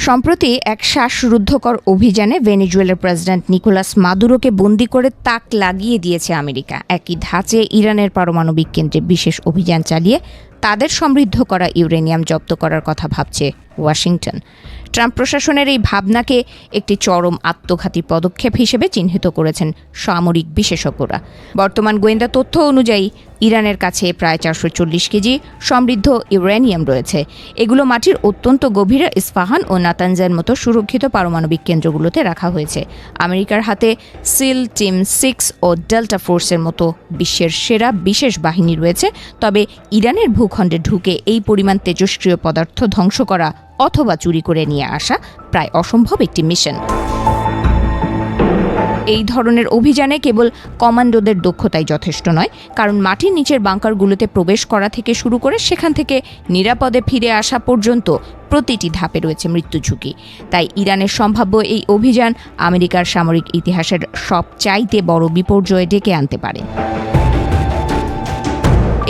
সম্প্রতি এক শ্বাসরুদ্ধকর অভিযানে ভেনেজুয়েলার প্রেসিডেন্ট নিকোলাস মাদুরোকে বন্দী করে তাক লাগিয়ে দিয়েছে আমেরিকা। একই ধাঁচে ইরানের পারমাণবিক কেন্দ্রে বিশেষ অভিযান চালিয়ে তাদের সমৃদ্ধ করা ইউরেনিয়াম জব্দ করার কথা ভাবছে ওয়াশিংটন। ট্রাম্প প্রশাসনের এই ভাবনাকে একটি চরম আত্মঘাতী পদক্ষেপ হিসেবে চিহ্নিত করেছেন সামরিক বিশেষজ্ঞরা। বর্তমান গোয়েন্দা তথ্য অনুযায়ী ইরানের কাছে প্রায় 440 কেজি সমৃদ্ধ ইউরেনিয়াম রয়েছে। এগুলো মাটির অত্যন্ত গভীরে ইস্পাহান ও নাতানজের মতো সুরক্ষিত পারমাণবিক কেন্দ্রগুলোতে রাখা হয়েছে। আমেরিকার হাতে সিল, টিম 6 ও ডেল্টা ফোর্সের মতো বিশ্বের সেরা বিশেষ বাহিনী রয়েছে। তবে ইরানের ভূখণ্ডে ঢুকে এই পরিমাণ তেজস্ক্রিয় পদার্থ ধ্বংস করা অথবা চুরি করে নিয়ে আসা প্রায় অসম্ভব একটি মিশন। এই ধরনের অভিযানে কেবল কমান্ডোদের দক্ষতাই যথেষ্ট নয়, কারণ মাটির নিচের বাংকারগুলোতে প্রবেশ করা থেকে শুরু করে সেখান থেকে নিরাপদে ফিরে আসা পর্যন্ত প্রতিটি ধাপে রয়েছে মৃত্যু ঝুঁকি। তাই ইরানের সম্ভাব্য এই অভিযান আমেরিকার সামরিক ইতিহাসের সবচাইতে বড় বিপর্যয় ডেকে আনতে পারে।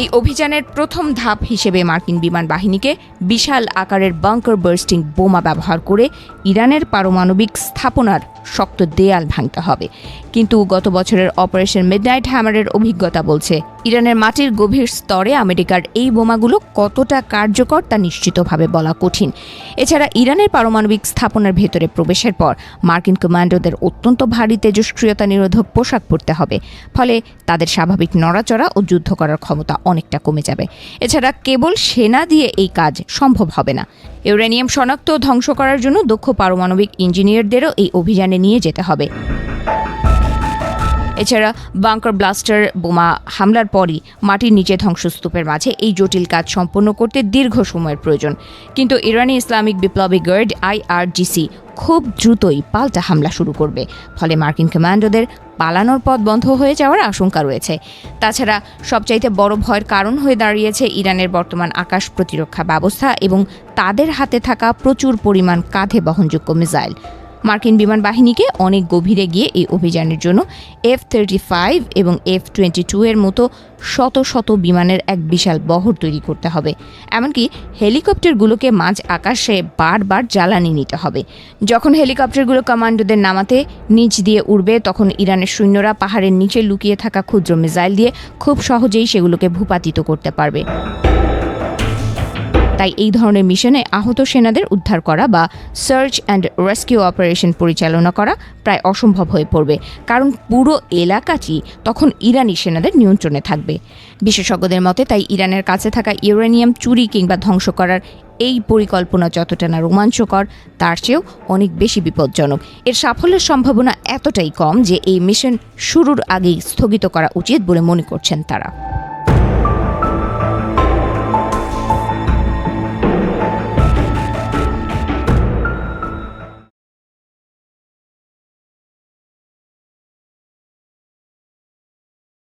এই অভিযানের প্রথম ধাপ হিসেবে মার্কিন বিমান বাহিনীকে বিশাল আকারের বাংকার বার্স্টিং বোমা ব্যবহার করে ইরানের পারমাণবিক স্থাপনার শক্ত দেয়াল ভাঙতে হবে। কিন্তু গত বছরের অপারেশন মিডনাইট হ্যামারের অভিজ্ঞতা বলছে ইরানের মাটির গভীর স্তরে আমেরিকার এই বোমাগুলো কতটা কার্যকর তা নিশ্চিতভাবে বলা কঠিন। এছাড়া ইরানের পারমাণবিক স্থাপনার ভেতরে প্রবেশের পর মার্কিন কমান্ডোদের অত্যন্ত ভারী তেজস্ক্রিয়তা নিরোধক পোশাক পরতে হবে, ফলে তাদের স্বাভাবিক নড়াচড়া ও যুদ্ধ করার ক্ষমতা অনেকটা কমে যাবে। এছাড়া কেবল সেনা দিয়ে এই কাজ সম্ভব হবে না। ইউরেনিয়াম শনাক্ত ও ধ্বংস করার জন্য দক্ষ পারমাণবিক ইঞ্জিনিয়ারদেরও এই অভিযানে নিয়ে যেতে হবে। এছাড়া বাংকার ব্লাস্টার বোমা হামলার পরই মাটির নিচে ধ্বংসস্তূপের মাঝে এই জটিল কাজ সম্পন্ন করতে দীর্ঘ সময়ের প্রয়োজন। কিন্তু ইরানি ইসলামিক বিপ্লবী গার্ড IRGC খুব দ্রুতই পাল্টা হামলা শুরু করবে, ফলে মার্কিন কমান্ডোদের পালানোর পথ বন্ধ হয়ে যাওয়ার আশঙ্কা রয়েছে। তাছাড়া সবচাইতে বড় ভয়ের কারণ হয়ে দাঁড়িয়েছে ইরানের বর্তমান আকাশ প্রতিরক্ষা ব্যবস্থা এবং তাদের হাতে থাকা প্রচুর পরিমাণ কাঁধে বহনযোগ্য মিসাইল। মার্কিন বিমান বাহিনীকে অনেক গভীরে গিয়ে এই অভিযানের জন্য F-35 এবং F-22 এর মতো শত শত বিমানের এক বিশাল বহর তৈরি করতে হবে। এমনকি হেলিকপ্টারগুলোকে মাঝ আকাশে বারবার জ্বালানি নিতে হবে। যখন হেলিকপ্টারগুলো কমান্ডোদের নামাতে নিচ দিয়ে উড়বে, তখন ইরানের সৈন্যরা পাহাড়ের নিচে লুকিয়ে থাকা ক্ষুদ্র মিসাইল দিয়ে খুব সহজেই সেগুলোকে ভূপাতিত করতে পারবে। তাই এই ধরনের মিশনে আহত সেনাদের উদ্ধার করা বা সার্চ অ্যান্ড রেস্কিউ অপারেশন পরিচালনা করা প্রায় অসম্ভব হয়ে পড়বে, কারণ পুরো এলাকাটি তখন ইরানি সেনাদের নিয়ন্ত্রণে থাকবে। বিশেষজ্ঞদের মতে তাই ইরানের কাছে থাকা ইউরেনিয়াম চুরি কিংবা ধ্বংস করার এই পরিকল্পনা যতটা না রোমাঞ্চকর, তার চেয়েও অনেক বেশি বিপজ্জনক। এর সাফল্যের সম্ভাবনা এতটাই কম যে এই মিশন শুরুর আগেই স্থগিত করা উচিত বলে মনে করছেন তারা।